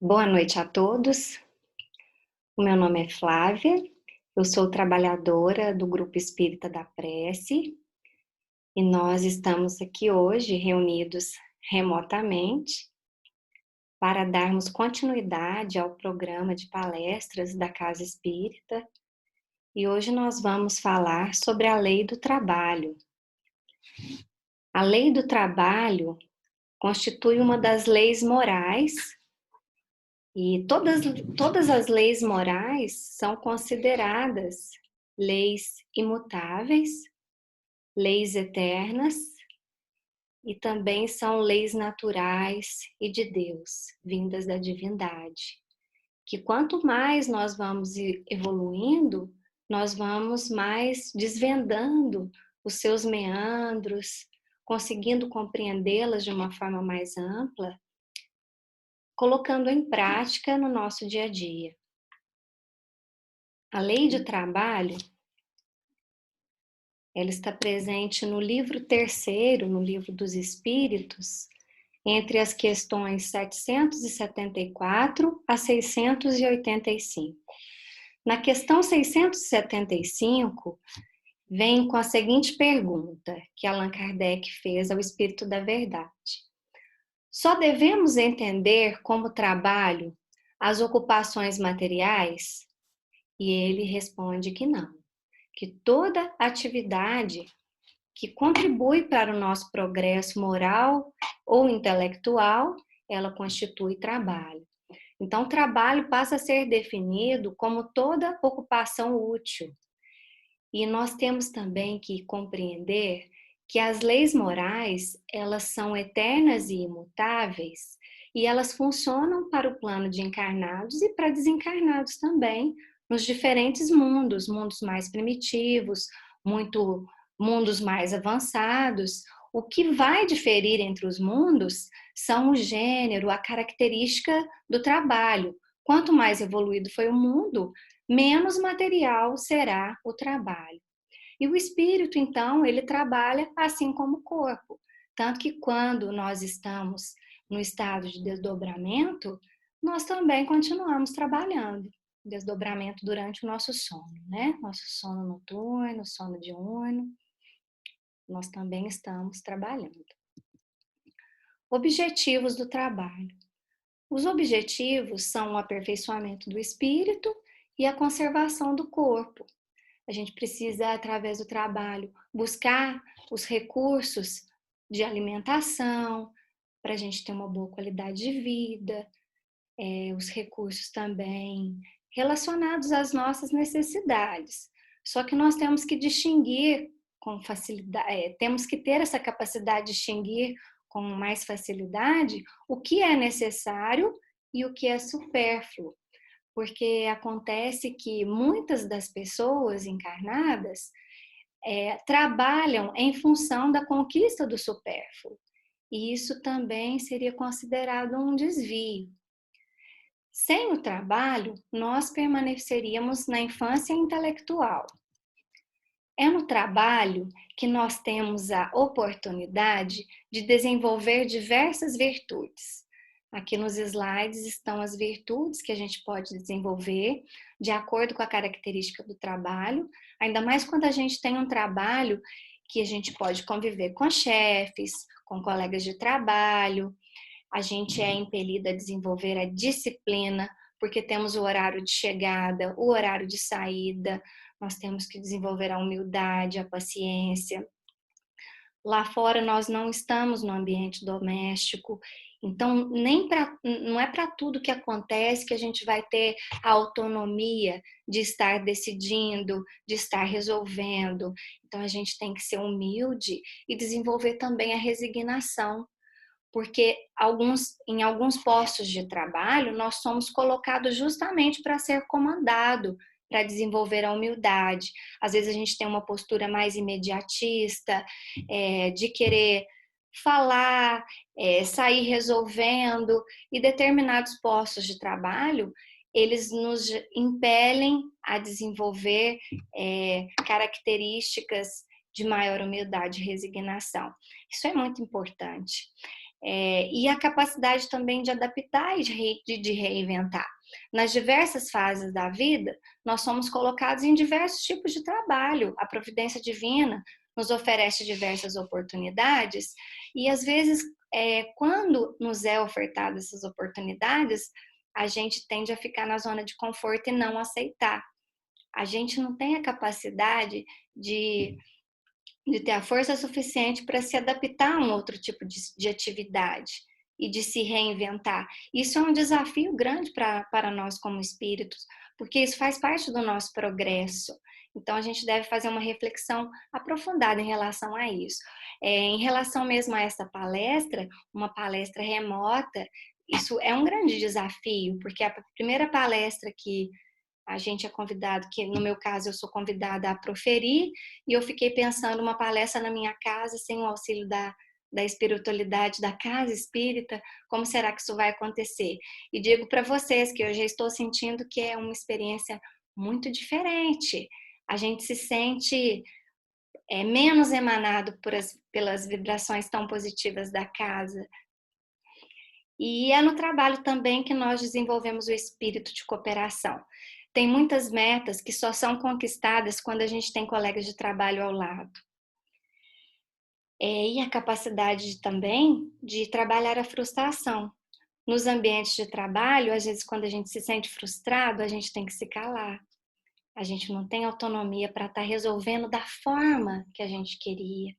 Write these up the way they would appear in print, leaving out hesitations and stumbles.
Boa noite a todos. O meu nome é Flávia, eu sou trabalhadora do Grupo Espírita da Prece e nós estamos aqui hoje reunidos remotamente para darmos continuidade ao programa de palestras da Casa Espírita e hoje nós vamos falar sobre a Lei do Trabalho. A Lei do Trabalho constitui uma das leis morais. E todas as leis morais são consideradas leis imutáveis, leis eternas e também são leis naturais e de Deus, vindas da divindade. Que quanto mais nós vamos evoluindo, nós vamos mais desvendando os seus meandros, conseguindo compreendê-las de uma forma mais ampla, colocando em prática no nosso dia a dia. A lei do trabalho, ela está presente no livro terceiro, no livro dos Espíritos, entre as questões 774 a 685. Na questão 675, vem com a seguinte pergunta que Allan Kardec fez ao Espírito da Verdade. Só devemos entender como trabalho as ocupações materiais? E ele responde que não, que toda atividade que contribui para o nosso progresso moral ou intelectual, ela constitui trabalho. Então, trabalho passa a ser definido como toda ocupação útil. E nós temos também que compreender que as leis morais, elas são eternas e imutáveis, e elas funcionam para o plano de encarnados e para desencarnados também, nos diferentes mundos, mundos mais primitivos, mundos mais avançados. O que vai diferir entre os mundos são o gênero, a característica do trabalho. Quanto mais evoluído foi o mundo, menos material será o trabalho. E o espírito, então, ele trabalha assim como o corpo. Tanto que quando nós estamos no estado de desdobramento, nós também continuamos trabalhando. Desdobramento durante o nosso sono, né? Nosso sono noturno, sono diurno, nós também estamos trabalhando. Objetivos do trabalho. Os objetivos são o aperfeiçoamento do espírito e a conservação do corpo. A gente precisa, através do trabalho, buscar os recursos de alimentação, para a gente ter uma boa qualidade de vida, os recursos também relacionados às nossas necessidades. Só que nós temos que distinguir com facilidade, temos que ter essa capacidade de distinguir com mais facilidade o que é necessário e o que é supérfluo. Porque acontece que muitas das pessoas encarnadas trabalham em função da conquista do supérfluo. E isso também seria considerado um desvio. Sem o trabalho, nós permaneceríamos na infância intelectual. É no trabalho que nós temos a oportunidade de desenvolver diversas virtudes. Aqui nos slides estão as virtudes que a gente pode desenvolver de acordo com a característica do trabalho, ainda mais quando a gente tem um trabalho que a gente pode conviver com chefes, com colegas de trabalho. A gente é impelido a desenvolver a disciplina, porque temos o horário de chegada, o horário de saída, nós temos que desenvolver a humildade, a paciência. Lá fora nós não estamos no ambiente doméstico, então não é para tudo que acontece que a gente vai ter a autonomia de estar decidindo, de estar resolvendo. Então a gente tem que ser humilde e desenvolver também a resignação, porque em alguns postos de trabalho nós somos colocados justamente para ser comandado, para desenvolver a humildade. Às vezes a gente tem uma postura mais imediatista, de querer falar, sair resolvendo, e determinados postos de trabalho, eles nos impelem a desenvolver características de maior humildade e resignação. Isso é muito importante. E a capacidade também de adaptar e de reinventar. Nas diversas fases da vida, nós somos colocados em diversos tipos de trabalho. A providência divina nos oferece diversas oportunidades e, às vezes, quando nos é ofertada essas oportunidades, a gente tende a ficar na zona de conforto e não aceitar. A gente não tem a capacidade de ter a força suficiente para se adaptar a um outro tipo de atividade e de se reinventar. Isso é um desafio grande para nós como espíritos, porque isso faz parte do nosso progresso. Então, a gente deve fazer uma reflexão aprofundada em relação a isso. Em relação mesmo a essa palestra, uma palestra remota, isso é um grande desafio, porque a primeira palestra que a gente é convidado, que no meu caso eu sou convidada a proferir, e eu fiquei pensando uma palestra na minha casa, sem o auxílio da espiritualidade da casa espírita, como será que isso vai acontecer? E digo para vocês que eu já estou sentindo que é uma experiência muito diferente. A gente se sente menos emanado pelas vibrações tão positivas da casa. E é no trabalho também que nós desenvolvemos o espírito de cooperação. Tem muitas metas que só são conquistadas quando a gente tem colegas de trabalho ao lado. E a capacidade também de trabalhar a frustração. Nos ambientes de trabalho, às vezes, quando a gente se sente frustrado, a gente tem que se calar. A gente não tem autonomia para estar resolvendo da forma que a gente queria.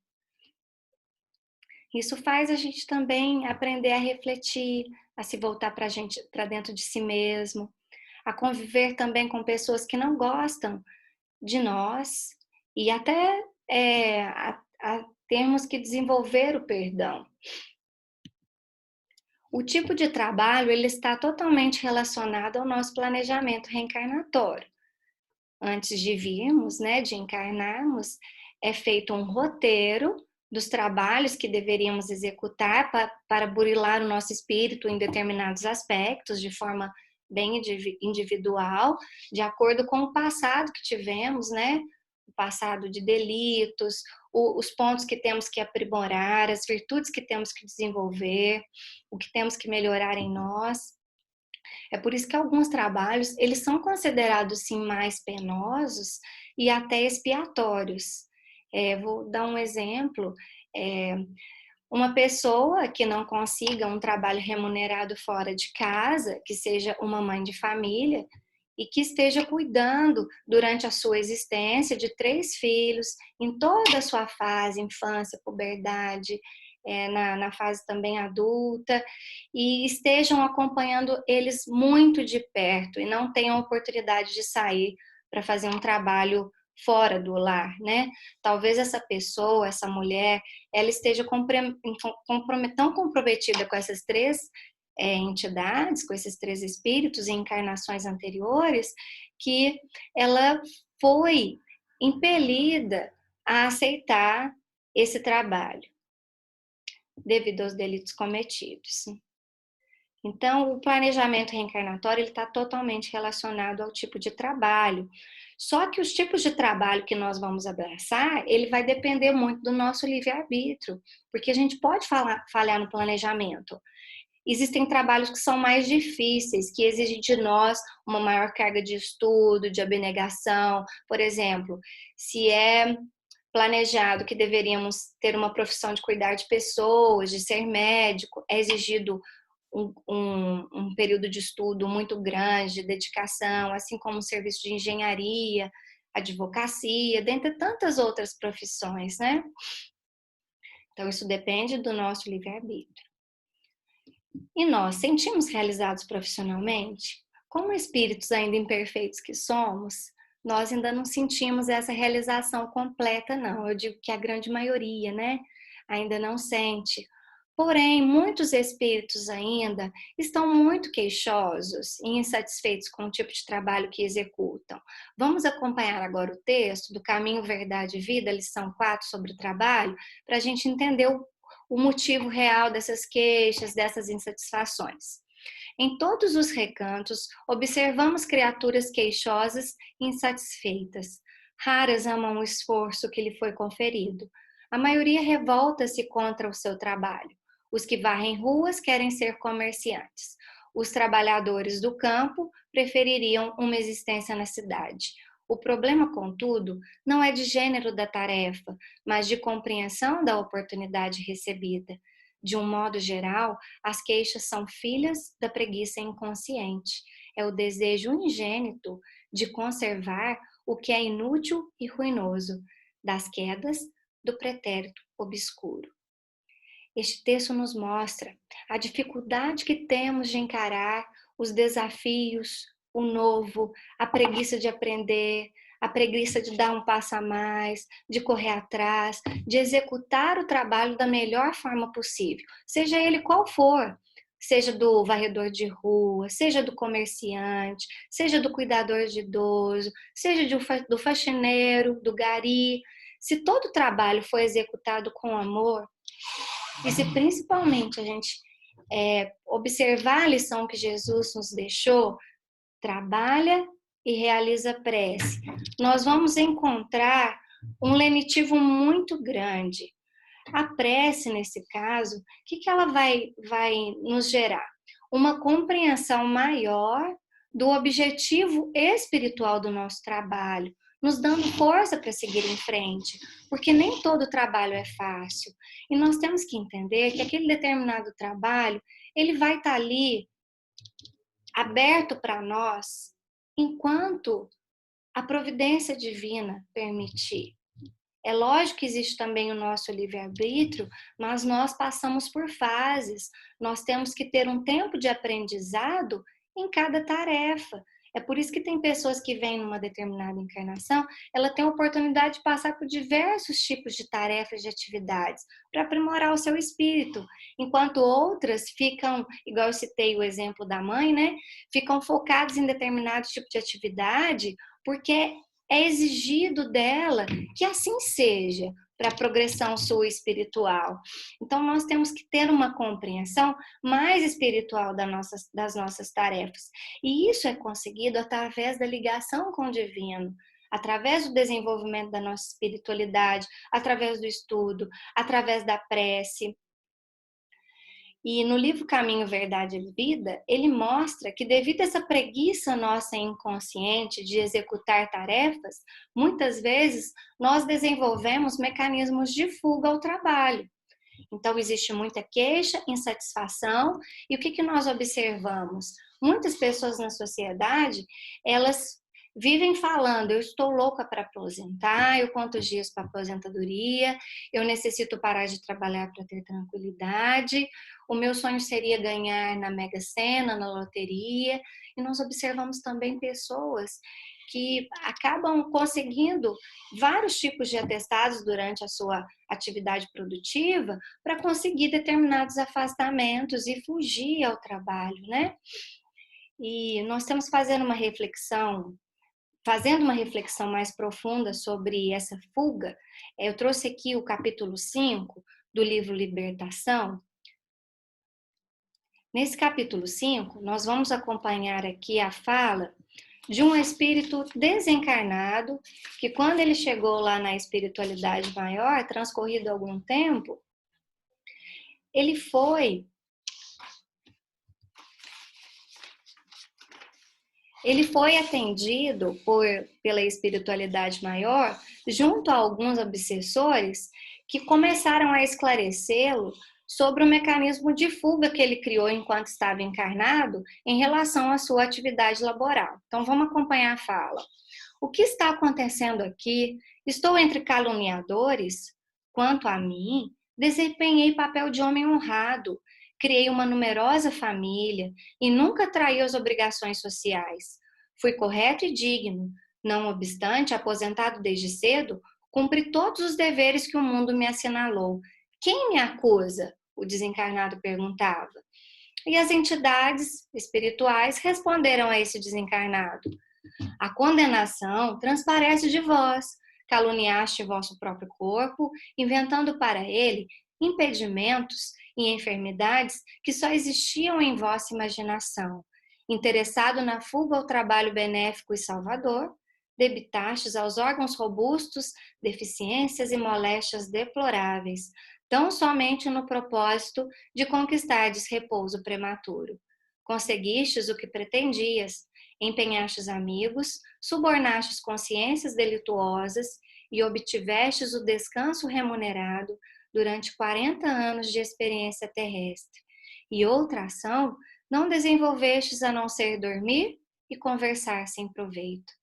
Isso faz a gente também aprender a refletir, a se voltar para dentro de si mesmo, a conviver também com pessoas que não gostam de nós e até a termos que desenvolver o perdão. O tipo de trabalho ele está totalmente relacionado ao nosso planejamento reencarnatório. Antes de virmos, né, de encarnarmos, é feito um roteiro dos trabalhos que deveríamos executar para burilar o nosso espírito em determinados aspectos, de forma bem individual, de acordo com o passado que tivemos, né? O passado de delitos, os pontos que temos que aprimorar, as virtudes que temos que desenvolver, o que temos que melhorar em nós. É por isso que alguns trabalhos, eles são considerados, sim, mais penosos e até expiatórios. Vou dar um exemplo. Uma pessoa que não consiga um trabalho remunerado fora de casa, que seja uma mãe de família, e que esteja cuidando durante a sua existência de 3 filhos, em toda a sua fase, infância, puberdade, na fase também adulta, e estejam acompanhando eles muito de perto e não tenham oportunidade de sair para fazer um trabalho fora do lar, né? Talvez essa pessoa, essa mulher, ela esteja tão comprometida com essas 3 entidades, com esses 3 espíritos em encarnações anteriores, que ela foi impelida a aceitar esse trabalho devido aos delitos cometidos. Então, o planejamento reencarnatório está totalmente relacionado ao tipo de trabalho. Só que os tipos de trabalho que nós vamos abraçar, ele vai depender muito do nosso livre-arbítrio, porque a gente pode falhar no planejamento. Existem trabalhos que são mais difíceis, que exigem de nós uma maior carga de estudo, de abnegação. Por exemplo, se é planejado que deveríamos ter uma profissão de cuidar de pessoas, de ser médico, é exigido um período de estudo muito grande, de dedicação, assim como o serviço de engenharia, advocacia, dentre tantas outras profissões, né? Então, isso depende do nosso livre-arbítrio. E nós sentimos realizados profissionalmente? Como espíritos ainda imperfeitos que somos, nós ainda não sentimos essa realização completa, não. Eu digo que a grande maioria, né, ainda não sente. Porém, muitos espíritos ainda estão muito queixosos e insatisfeitos com o tipo de trabalho que executam. Vamos acompanhar agora o texto do Caminho, Verdade e Vida, lição 4 sobre o trabalho, para a gente entender o motivo real dessas queixas, dessas insatisfações. Em todos os recantos, observamos criaturas queixosas e insatisfeitas. Raras amam o esforço que lhe foi conferido. A maioria revolta-se contra o seu trabalho. Os que varrem ruas querem ser comerciantes. Os trabalhadores do campo prefeririam uma existência na cidade. O problema, contudo, não é de gênero da tarefa, mas de compreensão da oportunidade recebida. De um modo geral, as queixas são filhas da preguiça inconsciente. É o desejo ingênito de conservar o que é inútil e ruinoso, das quedas do pretérito obscuro. Este texto nos mostra a dificuldade que temos de encarar os desafios, o novo, a preguiça de aprender, a preguiça de dar um passo a mais, de correr atrás, de executar o trabalho da melhor forma possível, seja ele qual for, seja do varredor de rua, seja do comerciante, seja do cuidador de idoso, seja do faxineiro, do gari. Se todo o trabalho for executado com amor, e se principalmente a gente observar a lição que Jesus nos deixou, trabalha e realiza prece, nós vamos encontrar um lenitivo muito grande. A prece, nesse caso, o que ela vai nos gerar? Uma compreensão maior do objetivo espiritual do nosso trabalho, nos dando força para seguir em frente, porque nem todo trabalho é fácil. E nós temos que entender que aquele determinado trabalho, ele vai estar ali aberto para nós enquanto a providência divina permitir. É lógico que existe também o nosso livre-arbítrio, mas nós passamos por fases. Nós temos que ter um tempo de aprendizado em cada tarefa. É por isso que tem pessoas que vêm numa determinada encarnação, ela tem a oportunidade de passar por diversos tipos de tarefas, de atividades, para aprimorar o seu espírito. Enquanto outras ficam, igual eu citei o exemplo da mãe, né? Ficam focadas em determinado tipo de atividade, porque é exigido dela que assim seja para a progressão sua espiritual. Então, nós temos que ter uma compreensão mais espiritual das nossas tarefas. E isso é conseguido através da ligação com o divino, através do desenvolvimento da nossa espiritualidade, através do estudo, através da prece. E no livro Caminho, Verdade e Vida, ele mostra que devido a essa preguiça nossa inconsciente de executar tarefas, muitas vezes nós desenvolvemos mecanismos de fuga ao trabalho. Então, existe muita queixa, insatisfação, e o que nós observamos? Muitas pessoas na sociedade, elas vivem falando, eu estou louca para aposentar, eu conto os dias para aposentadoria, eu necessito parar de trabalhar para ter tranquilidade, o meu sonho seria ganhar na Mega Sena, na loteria, e nós observamos também pessoas que acabam conseguindo vários tipos de atestados durante a sua atividade produtiva para conseguir determinados afastamentos e fugir ao trabalho, né? E nós estamos fazendo uma reflexão mais profunda sobre essa fuga. Eu trouxe aqui o capítulo 5 do livro Libertação. Nesse capítulo 5, nós vamos acompanhar aqui a fala de um espírito desencarnado, que quando ele chegou lá na espiritualidade maior, transcorrido algum tempo, ele foi atendido pela espiritualidade maior, junto a alguns obsessores que começaram a esclarecê-lo sobre o mecanismo de fuga que ele criou enquanto estava encarnado em relação à sua atividade laboral. Então, vamos acompanhar a fala. O que está acontecendo aqui? Estou entre caluniadores? Quanto a mim, desempenhei papel de homem honrado, criei uma numerosa família e nunca traí as obrigações sociais. Fui correto e digno, não obstante, aposentado desde cedo, cumpri todos os deveres que o mundo me assinalou. Quem me acusa? O desencarnado perguntava. E as entidades espirituais responderam a esse desencarnado: a condenação transparece de vós. Caluniaste vosso próprio corpo, inventando para ele impedimentos e enfermidades que só existiam em vossa imaginação. Interessado na fuga ao trabalho benéfico e salvador, debitastes aos órgãos robustos deficiências e moléstias deploráveis. tão somente no propósito de conquistardes repouso prematuro. Conseguistes o que pretendias, empenhastes amigos, subornastes consciências delituosas e obtivestes o descanso remunerado durante 40 anos de experiência terrestre. E outra ação não desenvolvestes a não ser dormir e conversar sem proveito.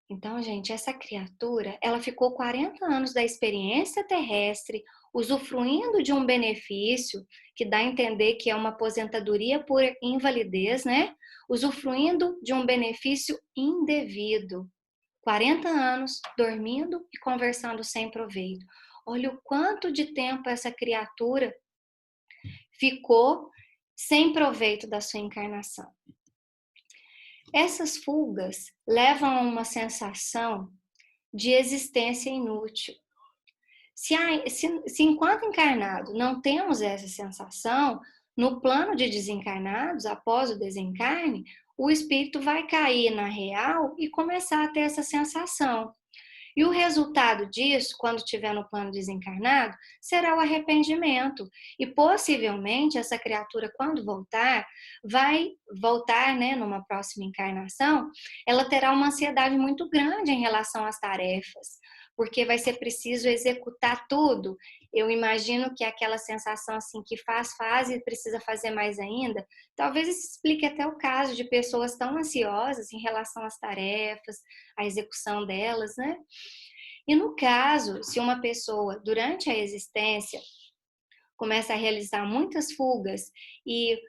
Então, gente, essa criatura, ela ficou 40 anos da experiência terrestre, usufruindo de um benefício que dá a entender que é uma aposentadoria por invalidez, né? Usufruindo de um benefício indevido. 40 anos dormindo e conversando sem proveito. Olha o quanto de tempo essa criatura ficou sem proveito da sua encarnação. Essas fugas levam a uma sensação de existência inútil. Se enquanto encarnado não temos essa sensação, no plano de desencarnados, após o desencarne, o espírito vai cair na real e começar a ter essa sensação. E o resultado disso, quando estiver no plano desencarnado, será o arrependimento. E possivelmente essa criatura, quando voltar, vai voltar, né, numa próxima encarnação, ela terá uma ansiedade muito grande em relação às tarefas, porque vai ser preciso executar tudo. Eu imagino que aquela sensação assim que faz e precisa fazer mais ainda, talvez isso explique até o caso de pessoas tão ansiosas em relação às tarefas, à execução delas, né? E no caso, se uma pessoa, durante a existência, começa a realizar muitas fugas e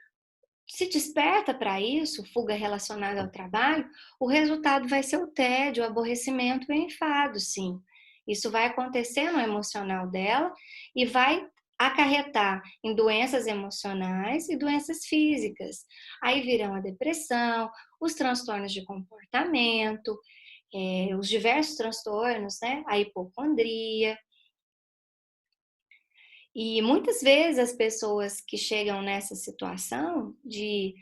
se desperta para isso, fuga relacionada ao trabalho, o resultado vai ser o tédio, o aborrecimento e o enfado, sim. Isso vai acontecer no emocional dela e vai acarretar em doenças emocionais e doenças físicas. Aí virão a depressão, os transtornos de comportamento, os diversos transtornos, né? A hipocondria. E muitas vezes as pessoas que chegam nessa situação de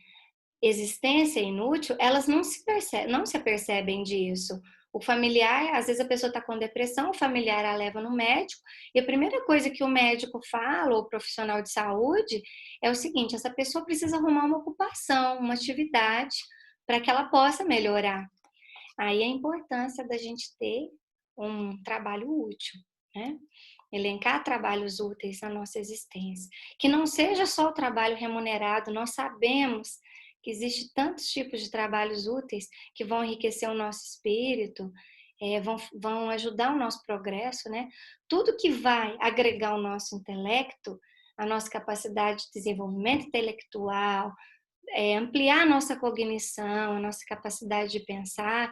existência inútil, elas não se apercebem disso. O familiar, às vezes a pessoa está com depressão, o familiar a leva no médico, e a primeira coisa que o médico fala, ou o profissional de saúde, é o seguinte: essa pessoa precisa arrumar uma ocupação, uma atividade, para que ela possa melhorar. Aí a importância da gente ter um trabalho útil, né? Elencar trabalhos úteis na nossa existência. Que não seja só o trabalho remunerado, nós sabemos que existe tantos tipos de trabalhos úteis que vão enriquecer o nosso espírito, vão ajudar o nosso progresso, né? Tudo que vai agregar o nosso intelecto, a nossa capacidade de desenvolvimento intelectual, ampliar a nossa cognição, a nossa capacidade de pensar,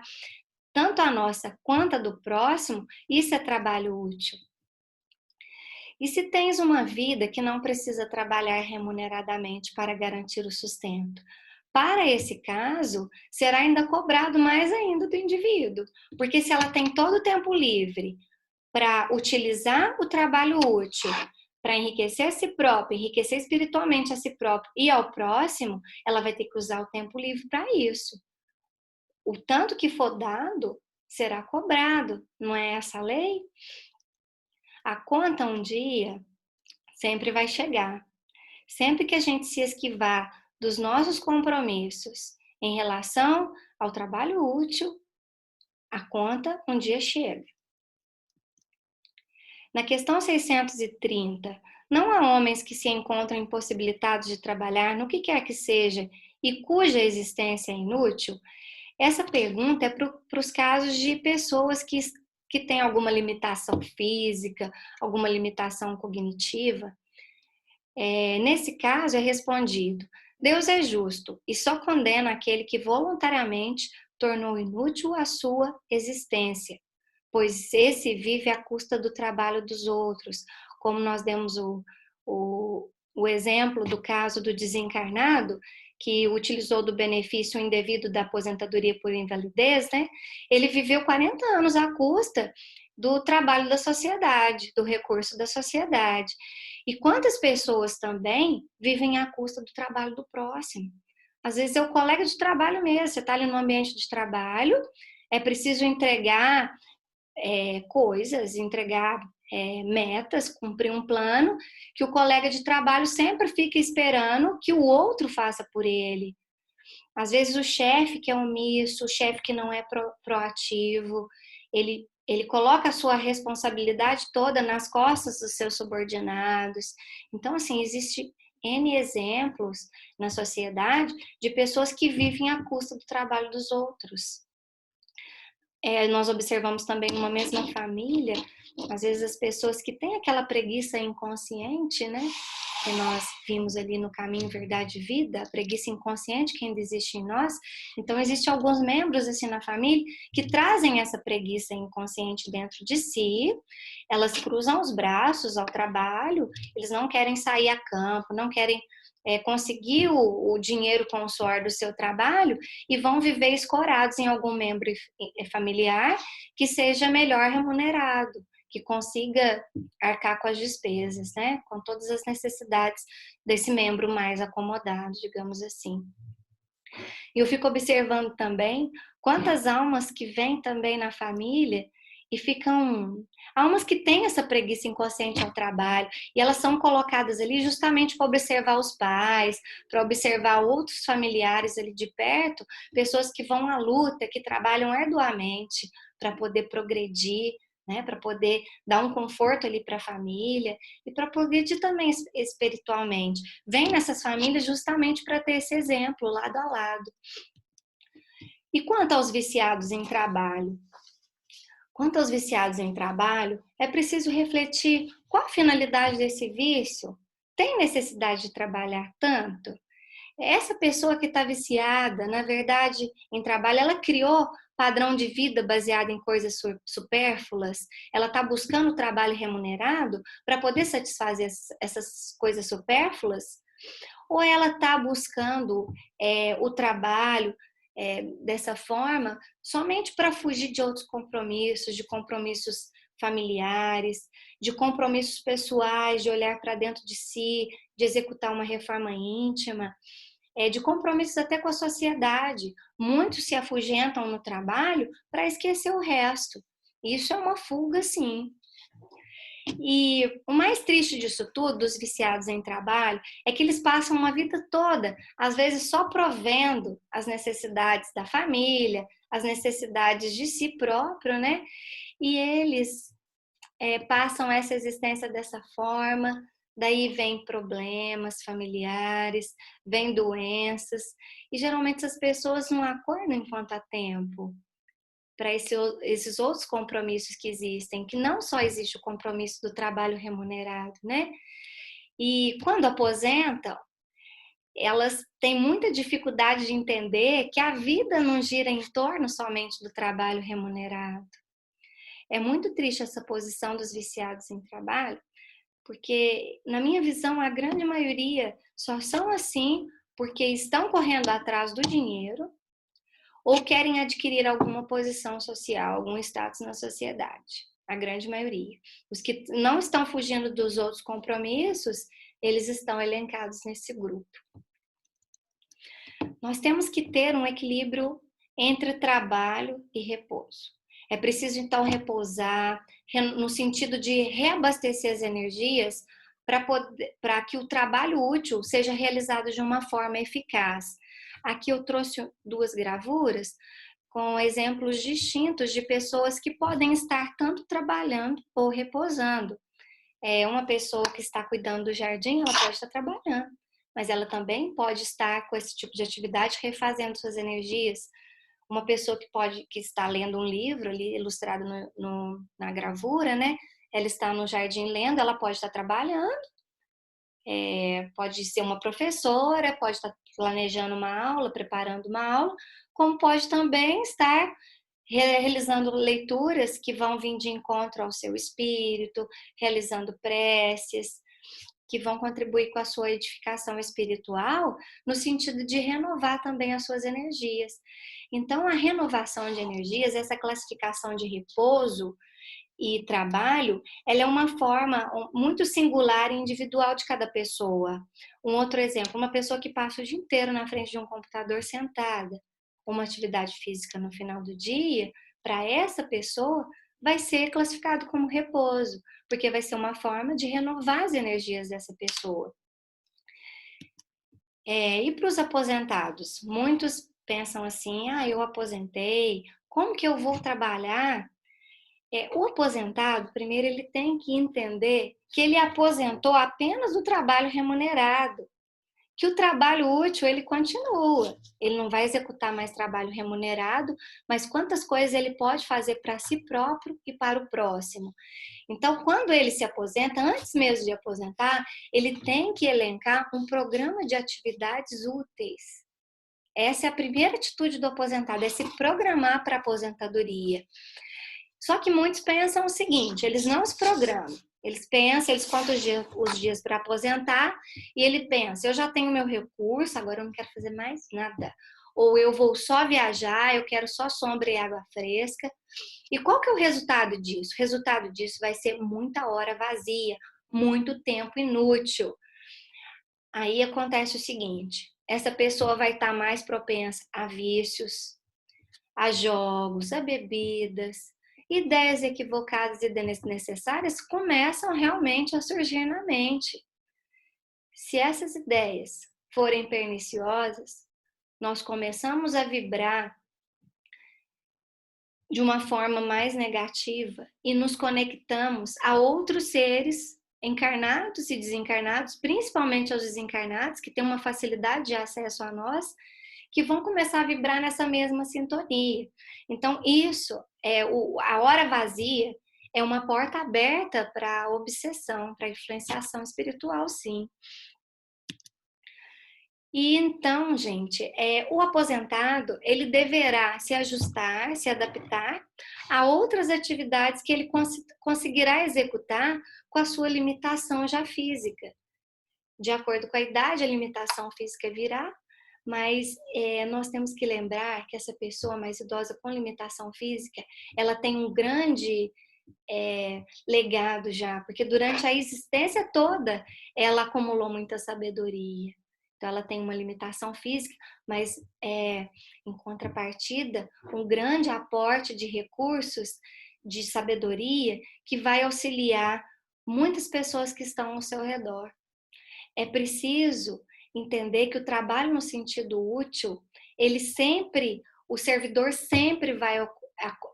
tanto a nossa quanto a do próximo, isso é trabalho útil. E se tens uma vida que não precisa trabalhar remuneradamente para garantir o sustento? Para esse caso, será ainda cobrado mais ainda do indivíduo, porque se ela tem todo o tempo livre para utilizar o trabalho útil, para enriquecer a si própria, enriquecer espiritualmente a si própria e ao próximo, ela vai ter que usar o tempo livre para isso. O tanto que for dado será cobrado, não é essa a lei? A conta um dia sempre vai chegar. Sempre que a gente se esquivar dos nossos compromissos em relação ao trabalho útil, a conta um dia chega. Na questão 630, não há homens que se encontram impossibilitados de trabalhar no que quer que seja e cuja existência é inútil? Essa pergunta é para os casos de pessoas que têm alguma limitação física, alguma limitação cognitiva. Nesse caso é respondido: Deus é justo e só condena aquele que voluntariamente tornou inútil a sua existência, pois esse vive à custa do trabalho dos outros, como nós demos o exemplo do caso do desencarnado, que utilizou do benefício indevido da aposentadoria por invalidez, né? Ele viveu 40 anos à custa do trabalho da sociedade, do recurso da sociedade. E quantas pessoas também vivem à custa do trabalho do próximo? Às vezes é o colega de trabalho mesmo, você está ali no ambiente de trabalho, é preciso entregar coisas, entregar metas, cumprir um plano, que o colega de trabalho sempre fica esperando que o outro faça por ele. Às vezes o chefe que é omisso, o chefe que não é proativo, ele coloca a sua responsabilidade toda nas costas dos seus subordinados. Então, assim, existe N exemplos na sociedade de pessoas que vivem à custa do trabalho dos outros. Nós observamos também numa mesma família, às vezes as pessoas que têm aquela preguiça inconsciente, né? Que nós vimos ali no Caminho Verdade e Vida, a preguiça inconsciente que ainda existe em nós. Então, existem alguns membros assim na família que trazem essa preguiça inconsciente dentro de si, elas cruzam os braços ao trabalho, eles não querem sair a campo, não querem conseguir o dinheiro com o suor do seu trabalho e vão viver escorados em algum membro familiar que seja melhor remunerado, que consiga arcar com as despesas, né? Com todas as necessidades desse membro mais acomodado, digamos assim. E eu fico observando também quantas almas que vêm também na família e ficam... Almas que têm essa preguiça inconsciente ao trabalho e elas são colocadas ali justamente para observar os pais, para observar outros familiares ali de perto, pessoas que vão à luta, que trabalham arduamente para poder progredir, né, para poder dar um conforto ali para a família e para progredir também espiritualmente. Vem nessas famílias justamente para ter esse exemplo lado a lado. E quanto aos viciados em trabalho? Quanto aos viciados em trabalho, é preciso refletir qual a finalidade desse vício. Tem necessidade de trabalhar tanto? Essa pessoa que está viciada, na verdade, em trabalho, ela criou padrão de vida baseado em coisas supérfluas? Ela está buscando trabalho remunerado para poder satisfazer essas coisas supérfluas? Ou ela está buscando o trabalho dessa forma somente para fugir de outros compromissos, de compromissos familiares, de compromissos pessoais, de olhar para dentro de si, de executar uma reforma íntima, de compromissos até com a sociedade. Muitos se afugentam no trabalho para esquecer o resto. Isso é uma fuga, sim. E o mais triste disso tudo, dos viciados em trabalho, é que eles passam uma vida toda, às vezes só provendo as necessidades da família, as necessidades de si próprio, né? E eles passam essa existência dessa forma, daí vem problemas familiares, vem doenças, e geralmente as pessoas não acordam enquanto há tempo para esses outros compromissos que existem, que não só existe o compromisso do trabalho remunerado, né? E quando aposentam, elas têm muita dificuldade de entender que a vida não gira em torno somente do trabalho remunerado. É muito triste essa posição dos viciados em trabalho, porque, na minha visão, a grande maioria só são assim porque estão correndo atrás do dinheiro ou querem adquirir alguma posição social, algum status na sociedade. A grande maioria. Os que não estão fugindo dos outros compromissos, eles estão elencados nesse grupo. Nós temos que ter um equilíbrio entre trabalho e repouso. É preciso, então, repousar, no sentido de reabastecer as energias para que o trabalho útil seja realizado de uma forma eficaz. Aqui eu trouxe duas gravuras com exemplos distintos de pessoas que podem estar tanto trabalhando ou repousando. Uma pessoa que está cuidando do jardim, ela pode estar trabalhando, mas ela também pode estar com esse tipo de atividade refazendo suas energias. Uma pessoa que está lendo um livro ali ilustrado na gravura, né? Ela está no jardim lendo, ela pode estar trabalhando, pode ser uma professora, pode estar planejando uma aula, preparando uma aula, como pode também estar realizando leituras que vão vir de encontro ao seu espírito, realizando preces, que vão contribuir com a sua edificação espiritual, no sentido de renovar também as suas energias. Então, a renovação de energias, essa classificação de repouso e trabalho, ela é uma forma muito singular e individual de cada pessoa. Um outro exemplo, uma pessoa que passa o dia inteiro na frente de um computador sentada, uma atividade física no final do dia, para essa pessoa vai ser classificado como repouso, porque vai ser uma forma de renovar as energias dessa pessoa. E para os aposentados? Muitos pensam assim, eu aposentei, como que eu vou trabalhar? O aposentado, primeiro, ele tem que entender que ele aposentou apenas do trabalho remunerado, que o trabalho útil ele continua. Ele não vai executar mais trabalho remunerado, mas quantas coisas ele pode fazer para si próprio e para o próximo. Então, quando ele se aposenta, antes mesmo de aposentar, ele tem que elencar um programa de atividades úteis. Essa é a primeira atitude do aposentado, é se programar para a aposentadoria. Só que muitos pensam o seguinte, eles não se programam. Eles pensam, eles contam os dias para aposentar e ele pensa, eu já tenho meu recurso, agora eu não quero fazer mais nada. Ou eu vou só viajar, eu quero só sombra e água fresca. E qual que é o resultado disso? O resultado disso vai ser muita hora vazia, muito tempo inútil. Aí acontece o seguinte, essa pessoa vai estar mais propensa a vícios, a jogos, a bebidas, ideias equivocadas e desnecessárias começam realmente a surgir na mente. Se essas ideias forem perniciosas, nós começamos a vibrar de uma forma mais negativa e nos conectamos a outros seres encarnados e desencarnados, principalmente aos desencarnados, que têm uma facilidade de acesso a nós, que vão começar a vibrar nessa mesma sintonia. Então, isso a hora vazia é uma porta aberta para a obsessão, para a influenciação espiritual, sim. E então, gente, o aposentado, ele deverá se ajustar, se adaptar a outras atividades que ele conseguirá executar com a sua limitação já física. De acordo com a idade, a limitação física virá, mas nós temos que lembrar que essa pessoa mais idosa com limitação física, ela tem um grande legado já, porque durante a existência toda, ela acumulou muita sabedoria. Então, ela tem uma limitação física, mas em contrapartida, um grande aporte de recursos, de sabedoria, que vai auxiliar muitas pessoas que estão ao seu redor. É preciso entender que o trabalho no sentido útil, o servidor sempre vai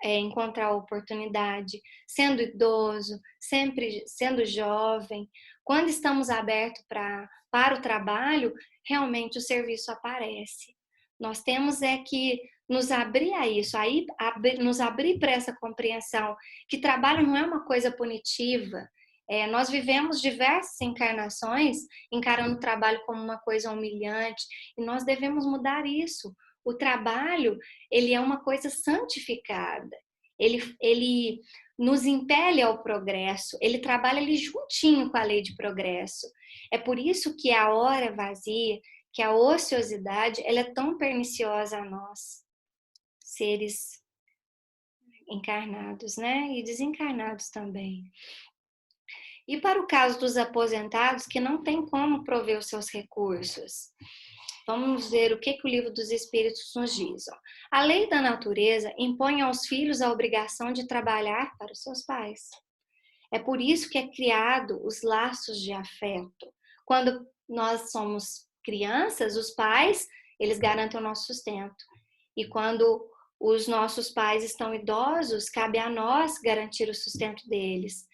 encontrar oportunidade, sendo idoso, sempre sendo jovem. Quando estamos abertos para o trabalho, realmente o serviço aparece. Nós temos que nos abrir a isso, nos abrir para essa compreensão que trabalho não é uma coisa punitiva. Nós vivemos diversas encarnações encarando o trabalho como uma coisa humilhante e nós devemos mudar isso. O trabalho, ele é uma coisa santificada. Ele nos impele ao progresso, ele trabalha ali juntinho com a lei de progresso. É por isso que a hora vazia, que a ociosidade, ela é tão perniciosa a nós, seres encarnados, né? E desencarnados também. E para o caso dos aposentados que não tem como prover os seus recursos, vamos ver o que o Livro dos Espíritos nos diz. A lei da natureza impõe aos filhos a obrigação de trabalhar para os seus pais. É por isso que é criado os laços de afeto. Quando nós somos crianças, os pais, eles garantem o nosso sustento. E quando os nossos pais estão idosos, cabe a nós garantir o sustento deles.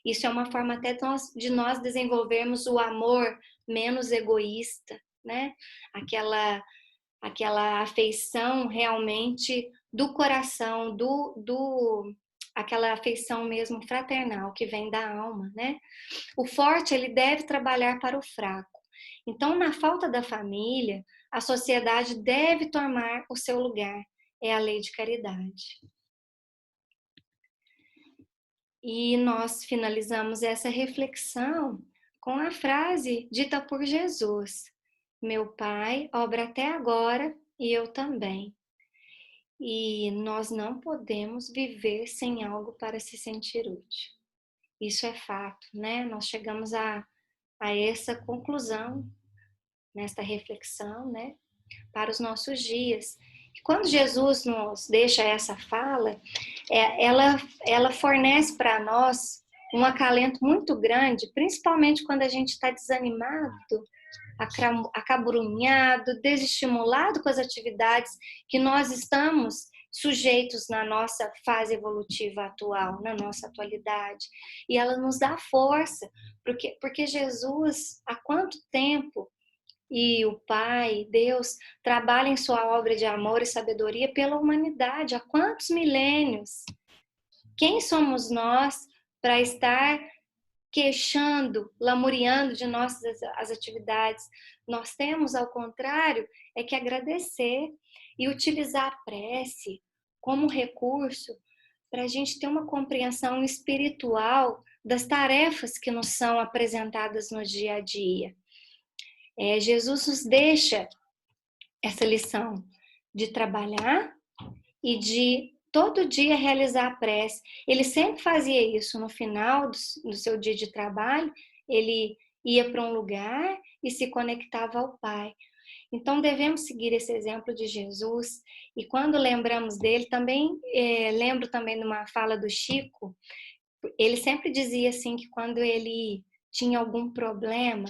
Isso é uma forma até de nós desenvolvermos o amor menos egoísta, né? Aquela afeição realmente do coração, aquela afeição mesmo fraternal que vem da alma, né? O forte, ele deve trabalhar para o fraco. Então, na falta da família, a sociedade deve tomar o seu lugar. É a lei de caridade. E nós finalizamos essa reflexão com a frase dita por Jesus: meu Pai obra até agora e eu também. E nós não podemos viver sem algo para se sentir útil. Isso é fato, né? Nós chegamos a essa conclusão nesta reflexão, né? Para os nossos dias, Quando Jesus nos deixa essa fala, ela fornece para nós um acalento muito grande, principalmente quando a gente está desanimado, acabrunhado, desestimulado com as atividades que nós estamos sujeitos na nossa fase evolutiva atual, na nossa atualidade. E ela nos dá força, porque Jesus, há quanto tempo e o Pai, Deus, trabalha em sua obra de amor e sabedoria pela humanidade, há quantos milênios? Quem somos nós para estar queixando, lamuriando de nossas as atividades? Nós temos, ao contrário, é que agradecer e utilizar a prece como recurso para a gente ter uma compreensão espiritual das tarefas que nos são apresentadas no dia a dia. Jesus nos deixa essa lição de trabalhar e de todo dia realizar a prece. Ele sempre fazia isso no final do seu dia de trabalho, ele ia para um lugar e se conectava ao Pai. Então devemos seguir esse exemplo de Jesus, e quando lembramos dele, também lembro também de uma fala do Chico. Ele sempre dizia assim que quando ele tinha algum problema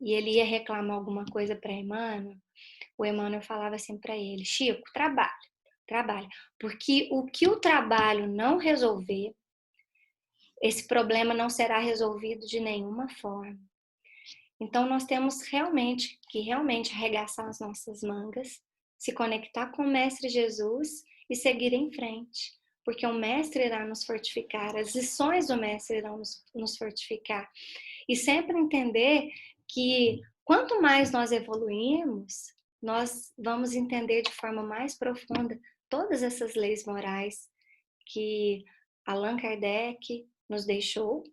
e ele ia reclamar alguma coisa para Emmanuel, o Emmanuel falava assim para ele: Chico, trabalha, porque o que o trabalho não resolver, esse problema não será resolvido de nenhuma forma. Então nós temos realmente arregaçar as nossas mangas, se conectar com o Mestre Jesus e seguir em frente, porque o Mestre irá nos fortificar, as lições do Mestre irão nos fortificar. E sempre entender que quanto mais nós evoluímos, nós vamos entender de forma mais profunda todas essas leis morais que Allan Kardec nos deixou,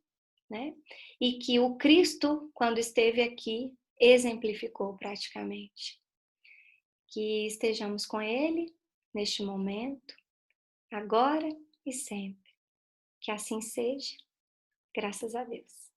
né? E que o Cristo, quando esteve aqui, exemplificou praticamente. Que estejamos com Ele neste momento, agora e sempre. Que assim seja, graças a Deus.